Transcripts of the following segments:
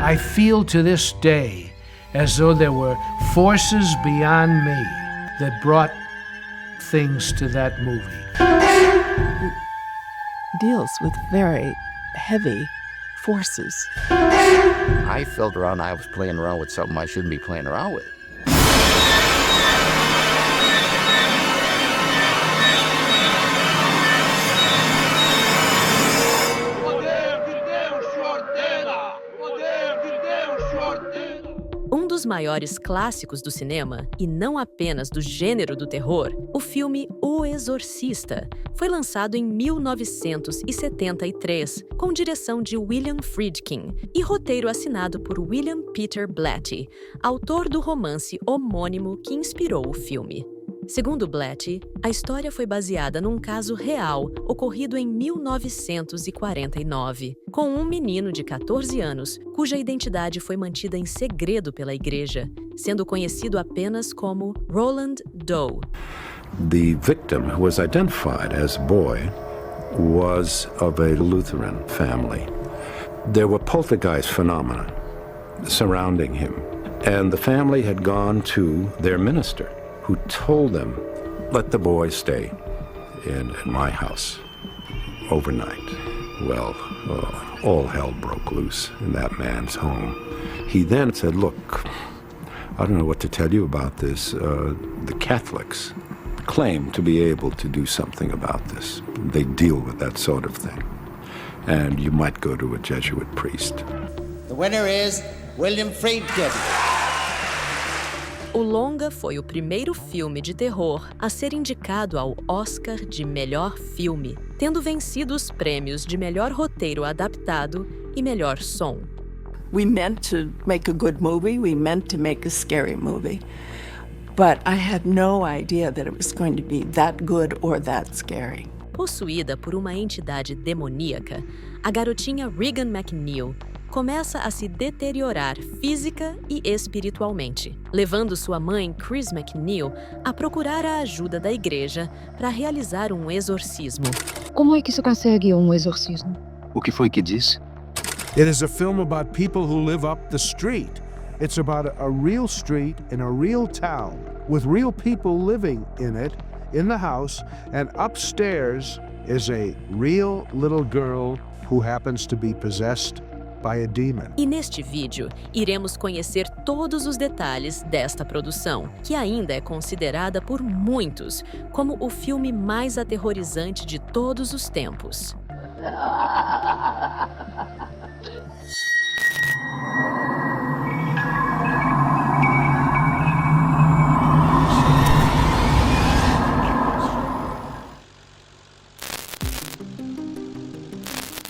I feel to this day as though there were forces beyond me that brought things to that movie. Deals with very heavy forces. I felt around I was playing around with something I shouldn't be playing around with. Um dos maiores clássicos do cinema, e não apenas do gênero do terror, o filme O Exorcista foi lançado em 1973, com direção de William Friedkin e roteiro assinado por William Peter Blatty, autor do romance homônimo que inspirou o filme. Segundo Blatty, a história foi baseada num caso real ocorrido em 1949, com um menino de 14 anos cuja identidade foi mantida em segredo pela igreja, sendo conhecido apenas como Roland Doe. The victim, who was identified as a boy, was of a Lutheran family. There were poltergeist phenomena surrounding him, and the family had gone to their minister, who told them, let the boy stay in my house overnight. Well, all hell broke loose in that man's home. He then said, look, I don't know what to tell you about this. The Catholics claim to be able to do something about this. They deal with that sort of thing. And you might go to a Jesuit priest. The winner is William Friedkin. O longa foi o primeiro filme de terror a ser indicado ao Oscar de Melhor Filme, tendo vencido os prêmios de Melhor Roteiro Adaptado e Melhor Som. We meant to make a good movie. We meant to make a scary movie. But I had no idea that it was going to be that good or that scary. Possuída por uma entidade demoníaca, a garotinha Regan McNeil começa a se deteriorar física e espiritualmente, levando sua mãe, Chris McNeil, a procurar a ajuda da igreja para realizar um exorcismo. Como é que se consegue um exorcismo? O que foi que disse? It is a film about people who live up the street. It's about a real street in a real town with real people living in it, in the house, and upstairs is a real little girl who happens to be possessed by a demon. E neste vídeo, iremos conhecer todos os detalhes desta produção, que ainda é considerada por muitos como o filme mais aterrorizante de todos os tempos.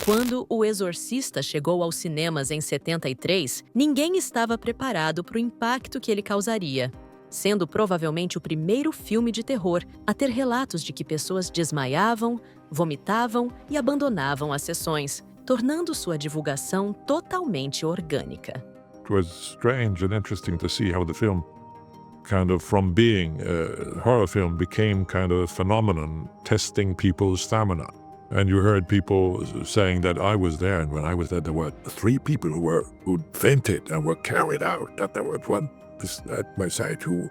Quando O Exorcista chegou aos cinemas em 73, ninguém estava preparado para o impacto que ele causaria, sendo provavelmente o primeiro filme de terror a ter relatos de que pessoas desmaiavam, vomitavam e abandonavam as sessões, tornando sua divulgação totalmente orgânica. It was strange and interesting to see how the film, kind of from being a horror film, became kind of a phenomenon, testing people's stamina. And you heard people saying that I was there, and when I was there, there were 3 people who fainted and were carried out. That there was one at my side who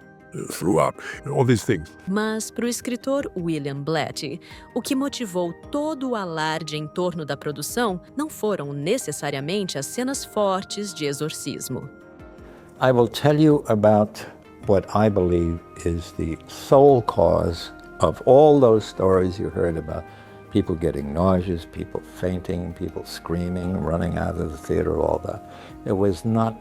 threw up, and all these things. Mas, para o escritor William Blatty, o que motivou todo o alarde em torno da produção não foram necessariamente as cenas fortes de exorcismo. I will tell you about what I believe is the sole cause of all those stories you heard about. People getting nauseous, people fainting, people screaming, running out of the theater, all that. It was not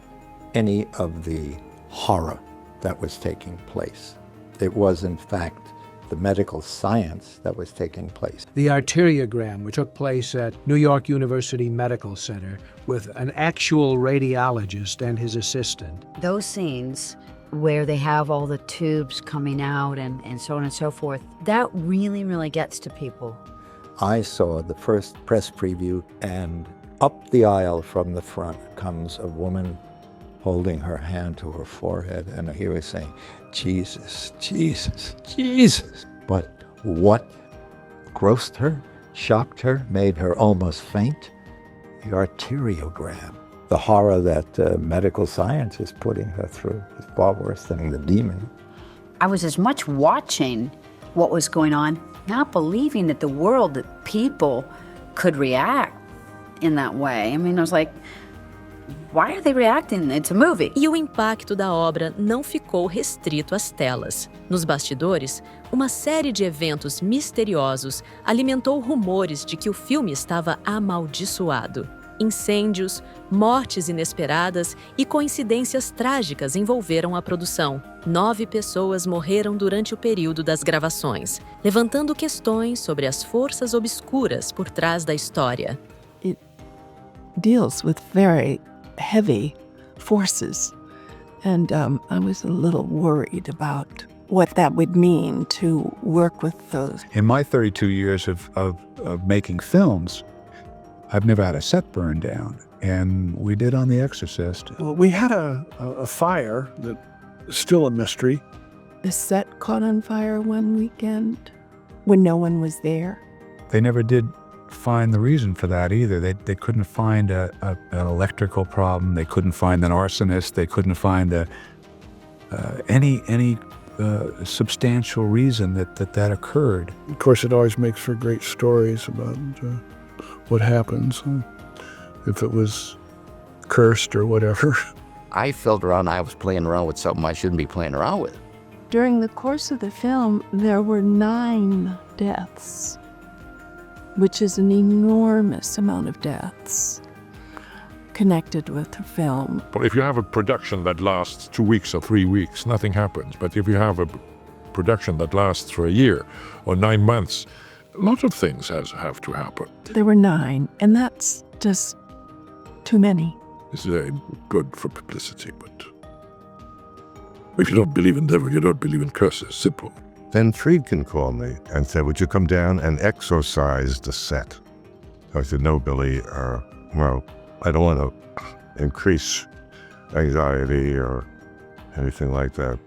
any of the horror that was taking place. It was, in fact, the medical science that was taking place. The arteriogram, which took place at New York University Medical Center with an actual radiologist and his assistant. Those scenes where they have all the tubes coming out and so on and so forth, that really gets to people. I saw the first press preview, and up the aisle from the front comes a woman holding her hand to her forehead, and he was saying, Jesus, Jesus, Jesus. But what grossed her, shocked her, made her almost faint the arteriogram. The horror that medical science is putting her through is far worse than the demon. I was as much watching what was going on, not believing that the world, that people could react in that way. I mean, I was like, why are they reacting? It's a movie. E o impacto da obra não ficou restrito às telas. Nos bastidores, uma série de eventos misteriosos alimentou rumores de que o filme estava amaldiçoado. Incêndios, mortes inesperadas e coincidências trágicas envolveram a produção. 9 pessoas morreram durante o período das gravações, levantando questões sobre as forças obscuras por trás da história. It deals with very heavy forces, and I was a little worried about what that would mean to work with those. In my 32 years of making films, I've never had a set burn down, and we did on The Exorcist. Well, we had a fire that is still a mystery. The set caught on fire one weekend when no one was there. They never did find the reason for that either. They couldn't find an electrical problem. They couldn't find an arsonist. They couldn't find any substantial reason that occurred. Of course, it always makes for great stories about what happens, if it was cursed or whatever. I felt around I was playing around with something I shouldn't be playing around with. During the course of the film, there were 9 deaths, which is an enormous amount of deaths connected with the film. But if you have a production that lasts 2 weeks or 3 weeks, nothing happens. But if you have a production that lasts for a year or 9 months, a lot of things have to happen. There were 9, and that's just too many. It's very good for publicity, but if you don't believe in devil, you don't believe in curses. Simple. Then Friedkin called me and said, would you come down and exorcise the set? I said, no, Billy, well, I don't want to increase anxiety or anything like that.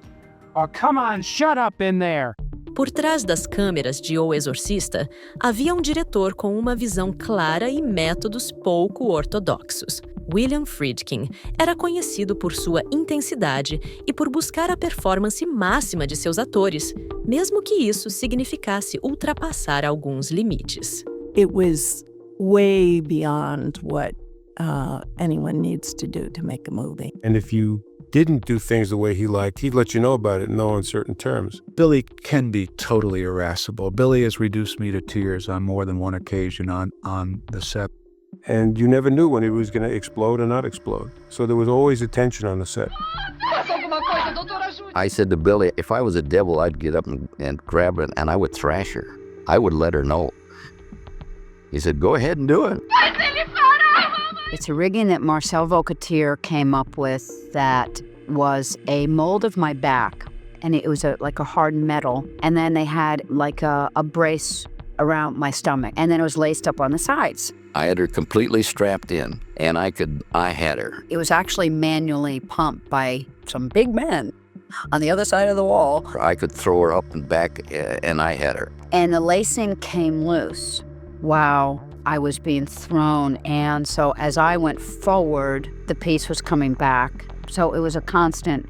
Oh, come on, shut up in there. Por trás das câmeras de O Exorcista, havia um diretor com uma visão clara e métodos pouco ortodoxos. William Friedkin era conhecido por sua intensidade e por buscar a performance máxima de seus atores, mesmo que isso significasse ultrapassar alguns limites. It was way beyond what anyone needs to do to make a movie. And if you didn't do things the way he liked, he'd let you know about it in no uncertain terms. Billy can be totally irascible. Billy has reduced me to tears on more than one occasion on the set. And you never knew when he was going to explode or not explode. So there was always a tension on the set. I said to Billy, if I was a devil, I'd get up and grab her and I would thrash her. I would let her know. He said, go ahead and do it. It's a rigging that Marcel Vaucotier came up with that was a mold of my back, and it was like a hard metal, and then they had like a brace around my stomach, and then it was laced up on the sides. I had her completely strapped in, and I had her. It was actually manually pumped by some big men on the other side of the wall. I could throw her up and back, and I had her. And the lacing came loose. Wow. I was being thrown, and so as I went forward, the piece was coming back. So it was a constant,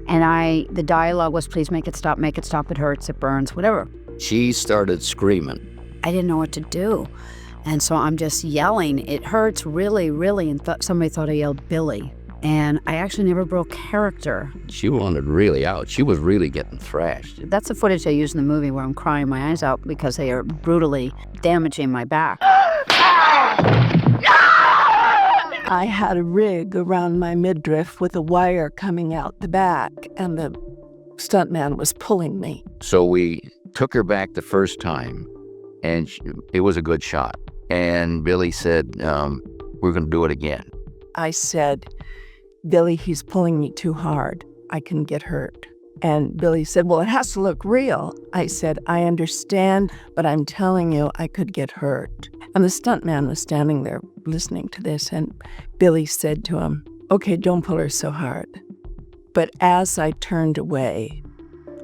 and the dialogue was, please make it stop, it hurts, it burns, whatever. She started screaming. I didn't know what to do, and so I'm just yelling, it hurts really, really, and somebody thought I yelled Billy, and I actually never broke character. She wanted really out. She was really getting thrashed. That's the footage I use in the movie where I'm crying my eyes out because they are brutally damaging my back. I had a rig around my midriff with a wire coming out the back, and the stuntman was pulling me. So we took her back the first time, and it was a good shot. And Billy said, we're going to do it again. I said, Billy, he's pulling me too hard. I can get hurt. And Billy said, well, it has to look real. I said, I understand, but I'm telling you, I could get hurt. And the stuntman was standing there listening to this, and Billy said to him, okay, don't pull her so hard. But as I turned away,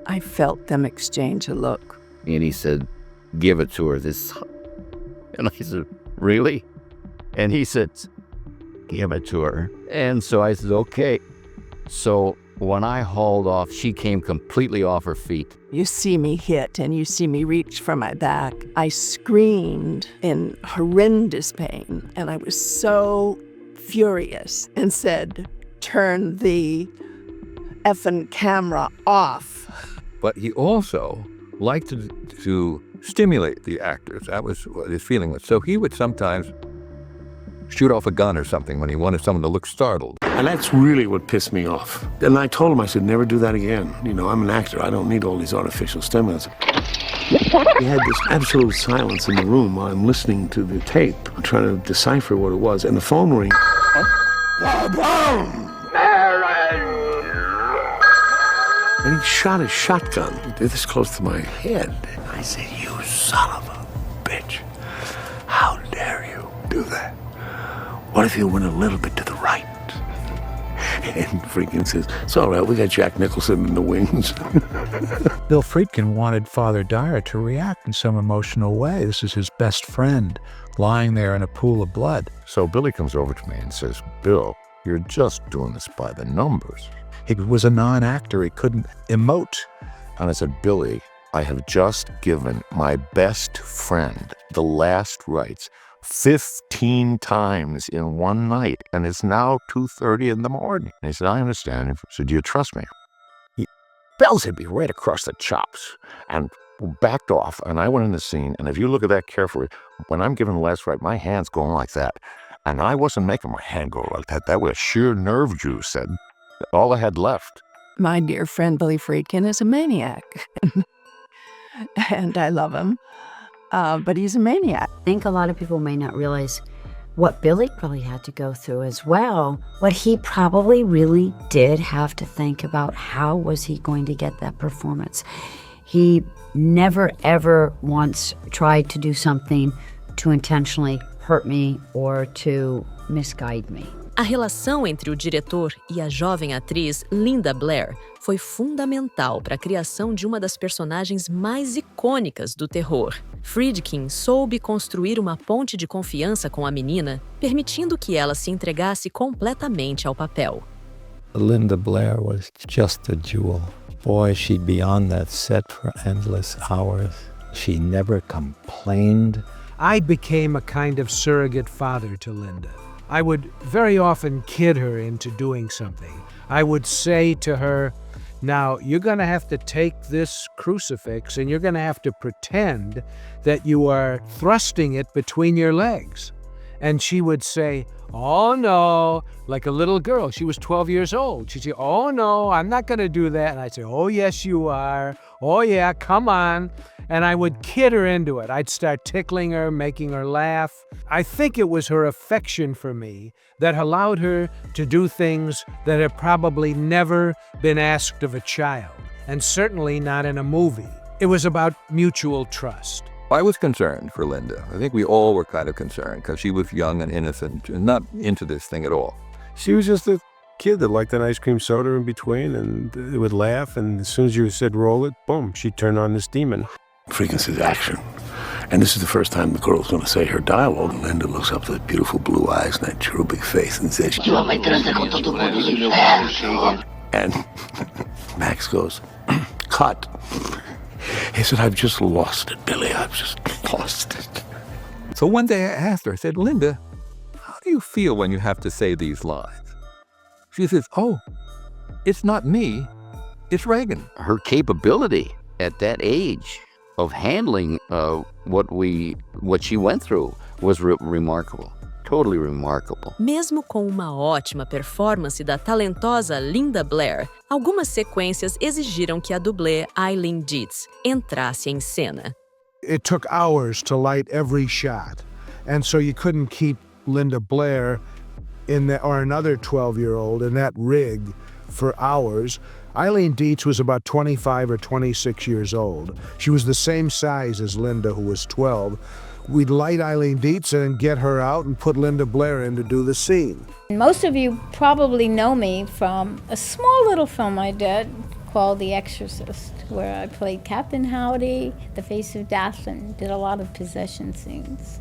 I felt them exchange a look. And he said, give it to her. And I said, really? And he said, give it to her. And so I said, okay. So when I hauled off, she came completely off her feet. You see me hit and you see me reach for my back. I screamed in horrendous pain, and I was so furious and said, turn the effing camera off. But he also liked to stimulate the actors. That was what his feeling was. So he would sometimes shoot off a gun or something when he wanted someone to look startled. And that's really what pissed me off. And I told him, I said, never do that again. You know, I'm an actor. I don't need all these artificial stimulants. We had this absolute silence in the room while I'm listening to the tape, trying to decipher what it was. And the phone rang. And he shot his shotgun this close to my head. And I said, you son of a bitch. How dare you do that? What if you went a little bit to the right? And Friedkin says, it's all right, we got Jack Nicholson in the wings. Bill Friedkin wanted Father Dyer to react in some emotional way. This is his best friend lying there in a pool of blood. So Billy comes over to me and says, Bill, you're just doing this by the numbers. He was a non-actor. He couldn't emote. And I said, Billy, I have just given my best friend the last rites 15 times in one night, and it's now 2:30 in the morning. And he said, I understand. I said, do you trust me? He belted me right across the chops and backed off, and I went in the scene, and if you look at that carefully, when I'm giving the last rite, my hand's going like that. And I wasn't making my hand go like that. That was sheer nerve juice, and all I had left. My dear friend Billy Friedkin is a maniac. And I love him. But he's a maniac. I think a lot of people may not realize what Billy probably had to go through as well. What he probably really did have to think about, how was he going to get that performance? He never, ever once tried to do something to intentionally hurt me or to misguide me. A relação entre o diretor e a jovem atriz Linda Blair foi fundamental para a criação de uma das personagens mais icônicas do terror. Friedkin soube construir uma ponte de confiança com a menina, permitindo que ela se entregasse completamente ao papel. Linda Blair was just a jewel. Boy, she'd be on that set for endless hours. She never complained. I became a kind of surrogate father to Linda. I would very often kid her into doing something. I would say to her, now, you're going to have to take this crucifix and you're going to have to pretend that you are thrusting it between your legs. And she would say, oh, no, like a little girl. She was 12 years old. She'd say, oh, no, I'm not going to do that. And I'd say, oh, yes, you are. Oh, yeah, come on. And I would kid her into it. I'd start tickling her, making her laugh. I think it was her affection for me that allowed her to do things that had probably never been asked of a child, and certainly not in a movie. It was about mutual trust. I was concerned for Linda. I think we all were kind of concerned because she was young and innocent and not into this thing at all. She was just a kid that liked an ice cream soda in between and would laugh, and as soon as you said roll it, boom, she'd turn on this demon. Friedkin says action. And this is the first time the girl's going to say her dialogue. And Linda looks up with beautiful blue eyes and that cherubic face and says, and Max goes, cut. He said, I've just lost it, Billy. I've just lost it. So one day I asked her, I said, Linda, how do you feel when you have to say these lines? She says, oh, it's not me, it's Reagan. Her capability at that age of handling what she went through was remarkable. Totally remarkable. Mesmo com uma ótima performance da talentosa Linda Blair, algumas sequências exigiram que a dublê Eileen Dietz entrasse em cena. It took hours to light every shot, and so you couldn't keep Linda Blair or another 12-year-old in that rig for hours. Eileen Dietz was about 25 or 26 years old. She was the same size as Linda, who was 12. We'd light Eileen Dietz and get her out and put Linda Blair in to do the scene. Most of you probably know me from a small little film I did called The Exorcist, where I played Captain Howdy, the face of death, and did a lot of possession scenes.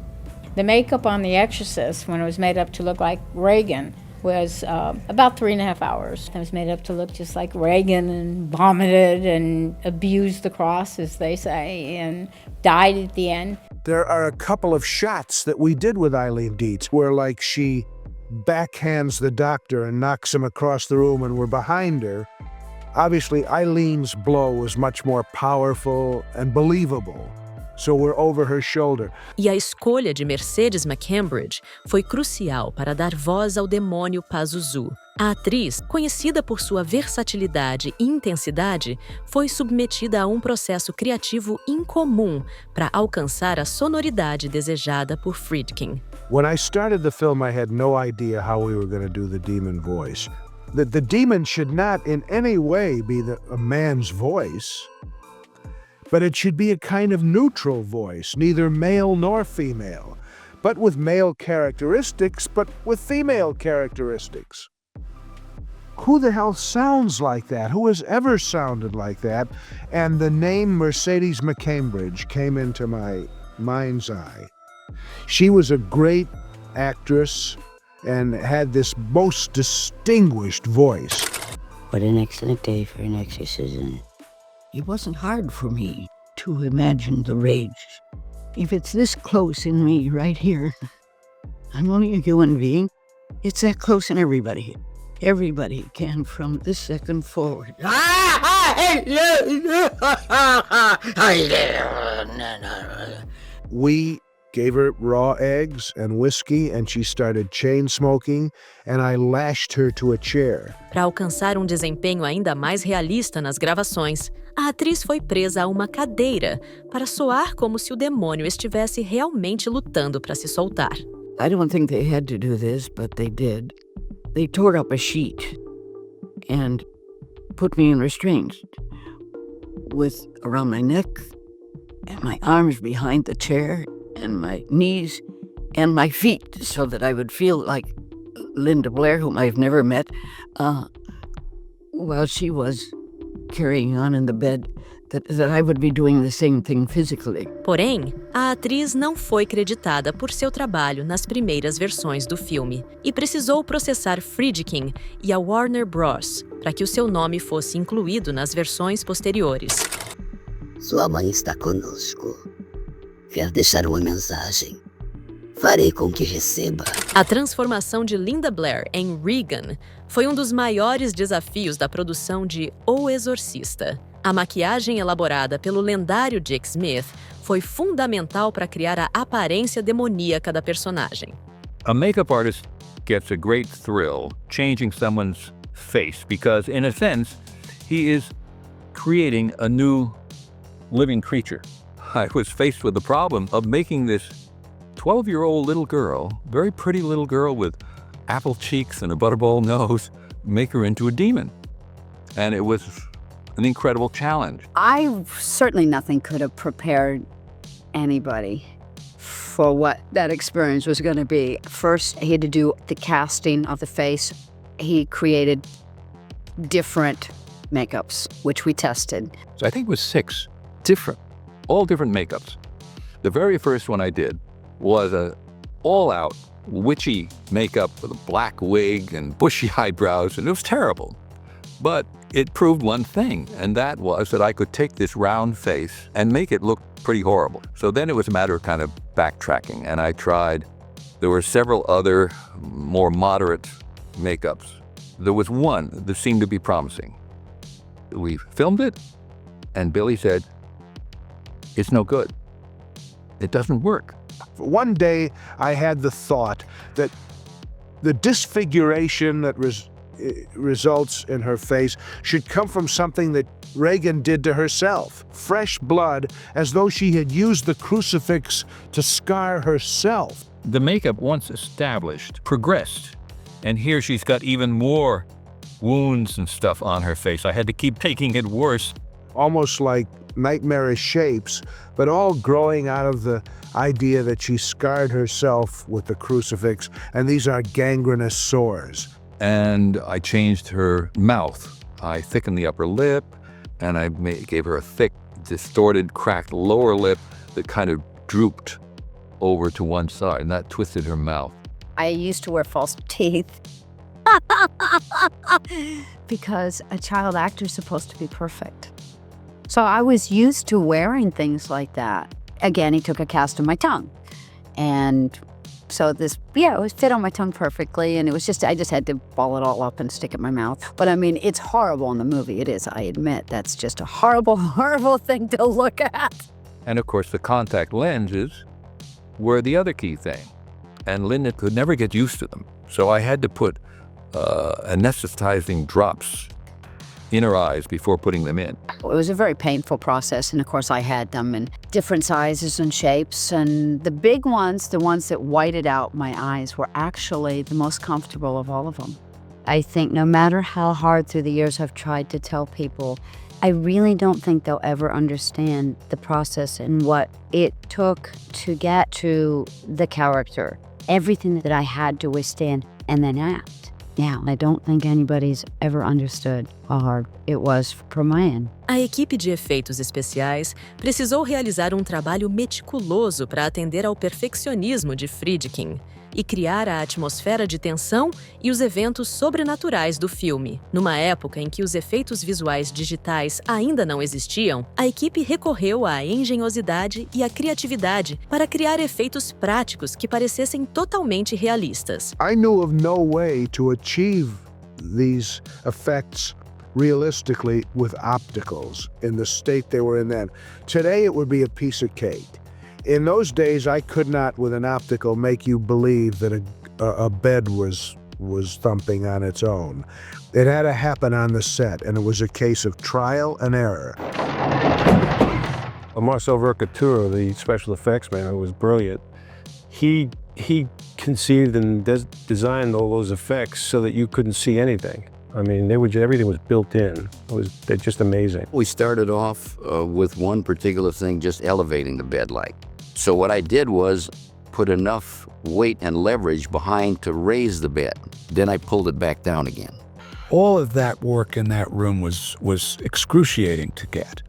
The makeup on The Exorcist, when it was made up to look like Reagan, was about 3.5 hours. It was made up to look just like Reagan and vomited and abused the cross, as they say, and died at the end. There are a couple of shots that we did with Eileen Dietz where, like, she backhands the doctor and knocks him across the room and we're behind her. Obviously, Eileen's blow was much more powerful and believable, so we're over her shoulder. E a escolha de Mercedes McCambridge foi crucial para dar voz ao demônio Pazuzu. A atriz, conhecida por sua versatilidade e intensidade, foi submetida a um processo criativo incomum para alcançar a sonoridade desejada por Friedkin. When I started the film, I had no idea how we were going to do the demon voice. The demon should not in any way be a man's voice, but it should be a kind of neutral voice, neither male nor female, but with male characteristics, but with female characteristics. Who the hell sounds like that? Who has ever sounded like that? And the name Mercedes McCambridge came into my mind's eye. She was a great actress and had this most distinguished voice. What an excellent day for an exorcism. It wasn't hard for me to imagine the rage. If it's this close in me right here, I'm only a human being. It's that close in everybody. Everybody can from this second forward. We gave her raw eggs and whiskey, and she started chain smoking, and I lashed her to a chair. Para alcançar um desempenho ainda mais realista nas gravações, a atriz foi presa a uma cadeira para soar como se o demônio estivesse realmente lutando para se soltar. I don't think they had to do this, but they did. They tore up a sheet and put me in restraints with around my neck and my arms behind the chair and my knees and my feet so that I would feel like Linda Blair, whom I've never met, while she was carrying on in the bed, that I would be doing the same thing physically. Porém, a atriz não foi creditada por seu trabalho nas primeiras versões do filme e precisou processar Friedkin e a Warner Bros. Para que o seu nome fosse incluído nas versões posteriores. Sua mãe está conosco. Quer deixar uma mensagem. Farei com que receba. A transformação de Linda Blair em Regan foi um dos maiores desafios da produção de O Exorcista. A maquiagem elaborada pelo lendário Dick Smith foi fundamental para criar a aparência demoníaca da personagem. A makeup artist gets a great thrill changing someone's face because, in a sense, he is creating a new living creature. I was faced with the problem of making this 12-year-old little girl, very pretty little girl with apple cheeks and a butterball nose, make her into a demon. And it was an incredible challenge. Certainly nothing could have prepared anybody for what that experience was going to be. First, he had to do the casting of the face. He created different makeups, which we tested. So I think it was 6 all different makeups. The very first one I did was a all-out witchy makeup with a black wig and bushy eyebrows, and it was terrible. But it proved one thing, and that was that I could take this round face and make it look pretty horrible. So then it was a matter of kind of backtracking, and I tried. There were several other more moderate makeups. There was one that seemed to be promising. We filmed it, and Billy said, "It's no good. It doesn't work." One day, I had the thought that the disfiguration that results in her face should come from something that Reagan did to herself. Fresh blood, as though she had used the crucifix to scar herself. The makeup, once established, progressed. And here she's got even more wounds and stuff on her face. I had to keep making it worse. Almost like nightmarish shapes, but all growing out of the idea that she scarred herself with the crucifix, and these are gangrenous sores. And I changed her mouth. I thickened the upper lip, and I gave her a thick, distorted, cracked lower lip that kind of drooped. over to one side, and that twisted her mouth. I used to wear false teeth because a child actor is supposed to be perfect. So I was used to wearing things like that. Again, he took a cast of my tongue. And so it was fit on my tongue perfectly, and it was I just had to ball it all up and stick it in my mouth. But I mean, it's horrible in the movie. It is, I admit. That's just a horrible, horrible thing to look at. And of course, the contact lenses were the other key thing. And Linda could never get used to them. So I had to put anesthetizing drops in her eyes before putting them in. It was a very painful process, and of course I had them in different sizes and shapes, and the big ones, the ones that whited out my eyes, were actually the most comfortable of all of them. I think no matter how hard through the years I've tried to tell people, I really don't think they'll ever understand the process and what it took to get to the character. Everything that I had to withstand and then act. Yeah, I don't think anybody's ever understood how hard it was for Mayan. A equipe de efeitos especiais precisou realizar um trabalho meticuloso para atender ao perfeccionismo de Friedkin e criar a atmosfera de tensão e os eventos sobrenaturais do filme. Numa época em que os efeitos visuais digitais ainda não existiam, a equipe recorreu à engenhosidade e à criatividade para criar efeitos práticos que parecessem totalmente realistas. I knew of no way to achieve these effects realistically with opticals in the state they were in then. Today it would be a piece of cake. In those days, I could not, with an optical, make you believe that a bed was thumping on its own. It had to happen on the set, and it was a case of trial and error. Marcel Vercatura, the special effects man, who was brilliant, he conceived and designed all those effects so that you couldn't see anything. I mean, everything was built in. They're just amazing. We started off with one particular thing, just elevating the bed light. So what I did was put enough weight and leverage behind to raise the bed. Then I pulled it back down again. All of that work in that room was excruciating to get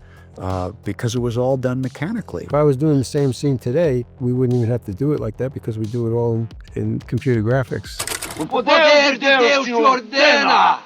because it was all done mechanically. If I was doing the same scene today, we wouldn't even have to do it like that because we do it all in computer graphics. O poder de Deus te ordena!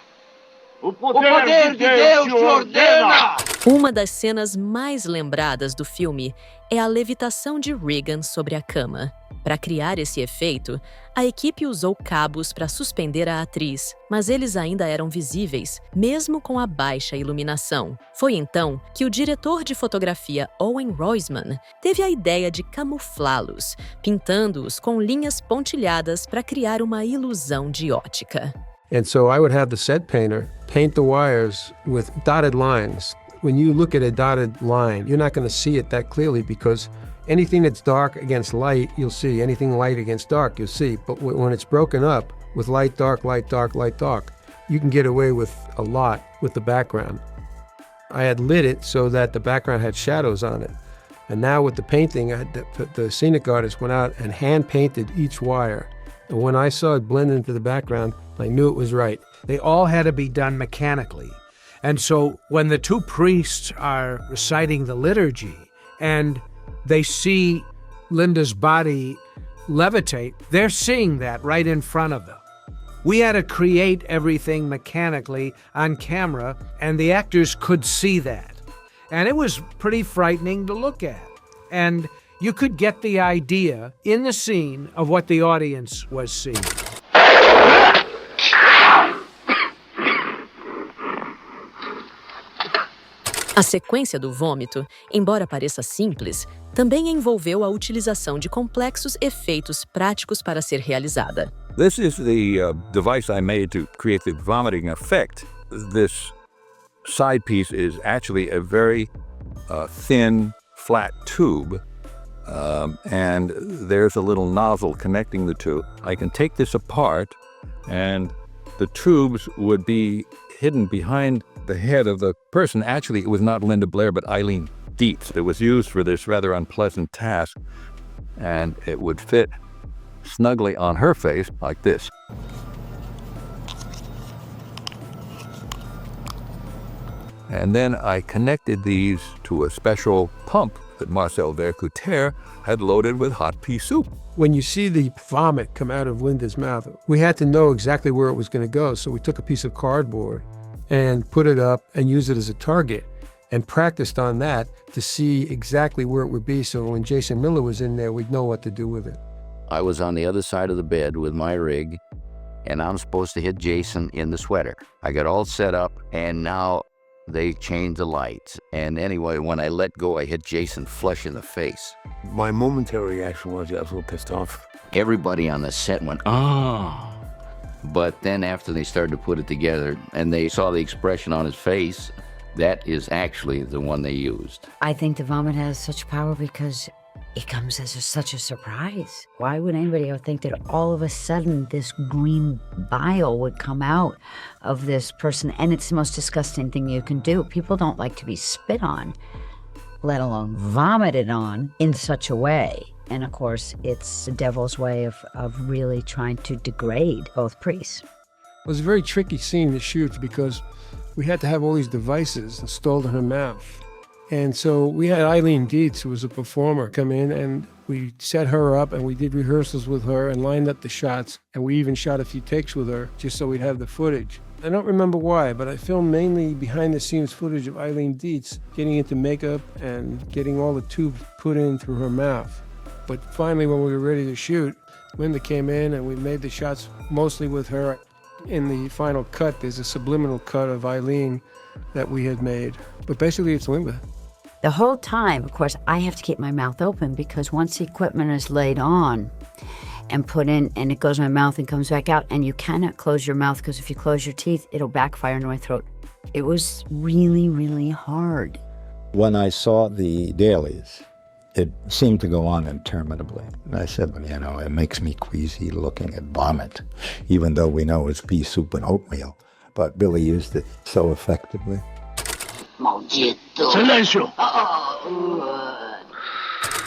O poder de Deus te ordena! Uma das cenas mais lembradas do filme é a levitação de Regan sobre a cama. Para criar esse efeito, a equipe usou cabos para suspender a atriz, mas eles ainda eram visíveis, mesmo com a baixa iluminação. Foi então que o diretor de fotografia Owen Roizman teve a ideia de camuflá-los, pintando-os com linhas pontilhadas para criar uma ilusão de ótica. And so I would have the set painter paint the wires with dotted lines. When you look at a dotted line, you're not going to see it that clearly because anything that's dark against light, you'll see. Anything light against dark, you'll see. But when it's broken up with light, dark, light, dark, light, dark, you can get away with a lot with the background. I had lit it so that the background had shadows on it. And now with the painting, the scenic artist went out and hand-painted each wire. And when I saw it blend into the background, I knew it was right. They all had to be done mechanically. And so when the two priests are reciting the liturgy and they see Linda's body levitate, they're seeing that right in front of them. We had to create everything mechanically on camera, and the actors could see that. And it was pretty frightening to look at. And you could get the idea in the scene of what the audience was seeing. A sequência do vômito, embora pareça simples, também envolveu a utilização de complexos efeitos práticos para ser realizada. This is the device I made to create the vomiting effect. This side piece is actually a very thin, flat tube, and there's a little nozzle connecting the two. I can take this apart, and the tubes would be hidden behind the head of the person. Actually, it was not Linda Blair, but Eileen Dietz that was used for this rather unpleasant task, and it would fit snugly on her face like this. And then I connected these to a special pump that Marcel Vercouter had loaded with hot pea soup. When you see the vomit come out of Linda's mouth, we had to know exactly where it was going to go. So we took a piece of cardboard and put it up and used it as a target and practiced on that to see exactly where it would be. So when Jason Miller was in there, we'd know what to do with it. I was on the other side of the bed with my rig, and I'm supposed to hit Jason in the sweater. I got all set up, and now they changed the lights. And anyway, when I let go, I hit Jason flush in the face. My momentary reaction was I was a little pissed off. Everybody on the set went, "Oh." But then after they started to put it together and they saw the expression on his face, that is actually the one they used. I think the vomit has such power because it comes as such a surprise. Why would anybody ever think that all of a sudden this green bile would come out of this person? And it's the most disgusting thing you can do. People don't like to be spit on, let alone vomited on in such a way. And of course, it's the devil's way of really trying to degrade both priests. It was a very tricky scene to shoot because we had to have all these devices installed in her mouth. And so we had Eileen Dietz, who was a performer, come in, and we set her up, and we did rehearsals with her and lined up the shots, and we even shot a few takes with her just so we'd have the footage. I don't remember why, but I filmed mainly behind-the-scenes footage of Eileen Dietz getting into makeup and getting all the tubes put in through her mouth. But finally, when we were ready to shoot, Linda came in, and we made the shots mostly with her. In the final cut, there's a subliminal cut of Eileen that we had made. But basically, it's Linda. The whole time, of course, I have to keep my mouth open because once the equipment is laid on and put in and it goes in my mouth and comes back out, and you cannot close your mouth because if you close your teeth, it'll backfire into my throat. It was really, really hard. When I saw the dailies, it seemed to go on interminably. And I said, well, you know, it makes me queasy looking at vomit, even though we know it's pea soup and oatmeal. But Billy used it so effectively. Silêncio!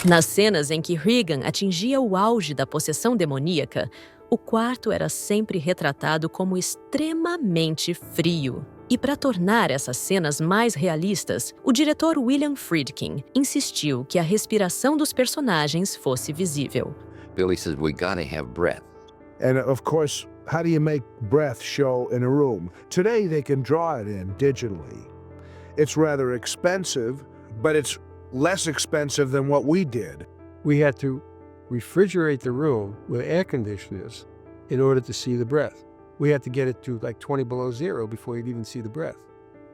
Nas cenas em que Regan atingia o auge da possessão demoníaca, o quarto era sempre retratado como extremamente frio. E para tornar essas cenas mais realistas, o diretor William Friedkin insistiu que a respiração dos personagens fosse visível. Billy says, we gotta have breath. And of course, how do you make breath show in a room? Today they can draw it in digitally. It's rather expensive, but it's less expensive than what we did. We had to refrigerate the room with air conditioners in order to see the breath. We had to get it to like 20 below zero before you'd even see the breath.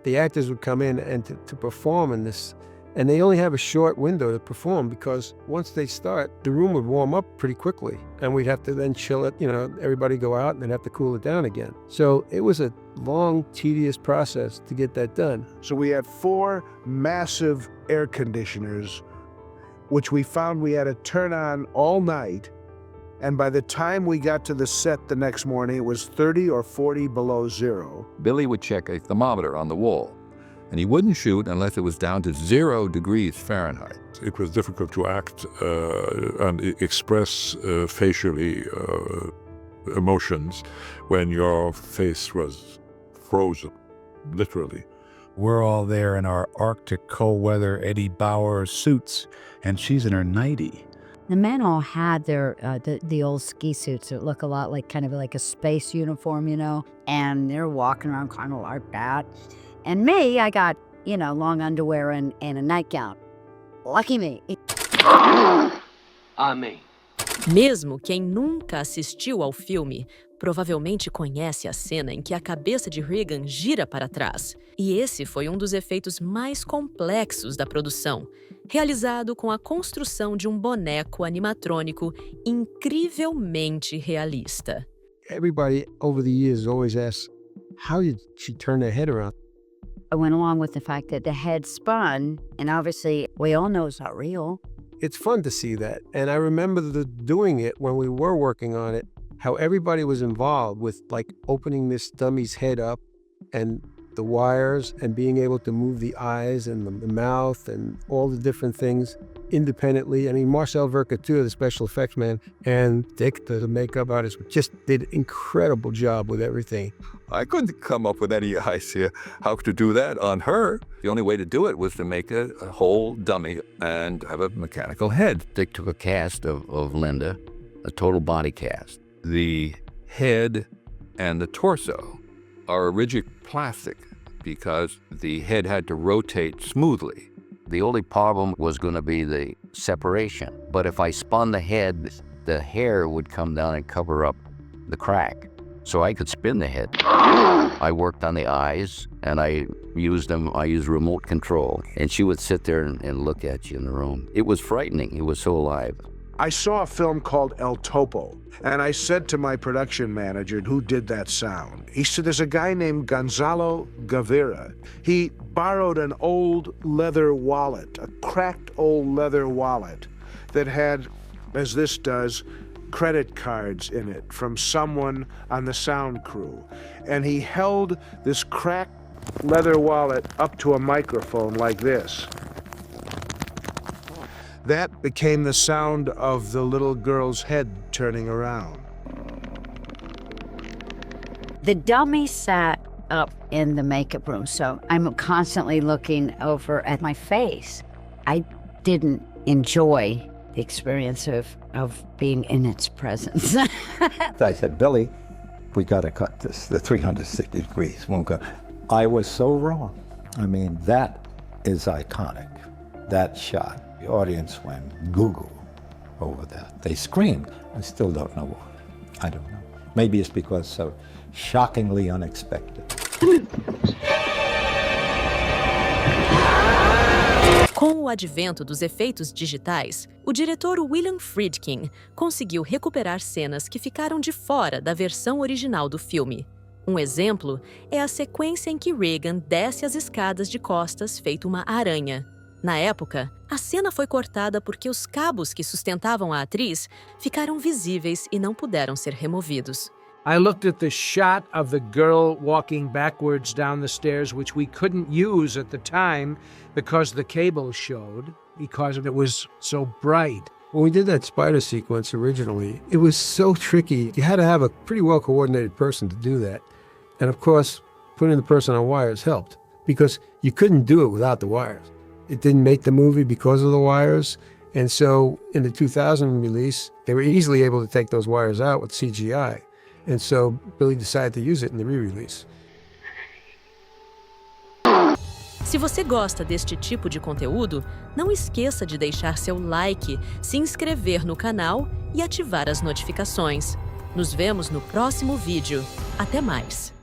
The actors would come in and to perform in this, and they only have a short window to perform because once they start, the room would warm up pretty quickly, and we'd have to then chill it, you know, everybody go out and then have to cool it down again. So it was a long, tedious process to get that done. So we had 4 massive air conditioners, which we found we had to turn on all night. And by the time we got to the set the next morning, it was 30 or 40 below zero. Billy would check a thermometer on the wall, and he wouldn't shoot unless it was down to 0 degrees Fahrenheit. It was difficult to act and express facially emotions when your face was frozen, literally. We're all there in our Arctic cold weather Eddie Bauer suits, and she's in her nightie. The men all had their the old ski suits that look a lot like kind of like a space uniform, you know, and they're walking around kind of like that. And me, I got, you know, long underwear and a nightgown. Lucky me. Amém. Mesmo quem nunca assistiu ao filme, provavelmente conhece a cena em que a cabeça de Regan gira para trás. E esse foi um dos efeitos mais complexos da produção, realizado com a construção de um boneco animatrônico incrivelmente realista. Everybody over the years always asks, how did she turn her head around? I went along with the fact that the head spun, and obviously we all know it's not real. It's fun to see that. And I remember doing it when we were working on it, how everybody was involved with like opening this dummy's head up and the wires and being able to move the eyes and the mouth and all the different things. independently. I mean, Marcel Vercouture, the special effects man, and Dick, the makeup artist, just did an incredible job with everything. I couldn't come up with any idea how to do that on her. The only way to do it was to make a whole dummy and have a mechanical head. Dick took a cast of Linda, a total body cast. The head and the torso are rigid plastic because the head had to rotate smoothly. The only problem was going to be the separation. But if I spun the head, the hair would come down and cover up the crack. So I could spin the head. I worked on the eyes, and I used remote control. And she would sit there and look at you in the room. It was frightening. It was so alive. I saw a film called El Topo, and I said to my production manager who did that sound, he said, there's a guy named Gonzalo Gavira. He borrowed an old leather wallet, a cracked old leather wallet that had, as this does, credit cards in it from someone on the sound crew. And he held this cracked leather wallet up to a microphone like this. That became the sound of the little girl's head turning around. The dummy sat up in the makeup room, so I'm constantly looking over at my face. I didn't enjoy the experience of being in its presence. I said, Billy, we got to cut this, the 360 degrees. Won't go. I was so wrong. I mean, that is iconic, that shot. The audience went goo-goo over that. They screamed. I still don't know why. I don't know. Maybe it's because so shockingly unexpected. Com o advento dos efeitos digitais, o diretor William Friedkin conseguiu recuperar cenas que ficaram de fora da versão original do filme. Um exemplo é a sequência em que Regan desce as escadas de costas feito uma aranha. Na época, a cena foi cortada porque os cabos que sustentavam a atriz ficaram visíveis e não puderam ser removidos. I looked at the shot of the girl walking backwards down the stairs, which we couldn't use at the time because the cable showed, because it was so bright. When we did that spider sequence originally, it was so tricky. You had to have a pretty well-coordinated person to do that. And of course, putting the person on wires helped, because you couldn't do it without the wires. It didn't make the movie because of the wires. And so in the 2000 release, they were easily able to take those wires out with CGI. And so Billy decided to use it in the re-release. Se você gosta deste tipo de conteúdo, não esqueça de deixar seu like, se inscrever no canal e ativar as notificações. Nos vemos no próximo vídeo. Até mais!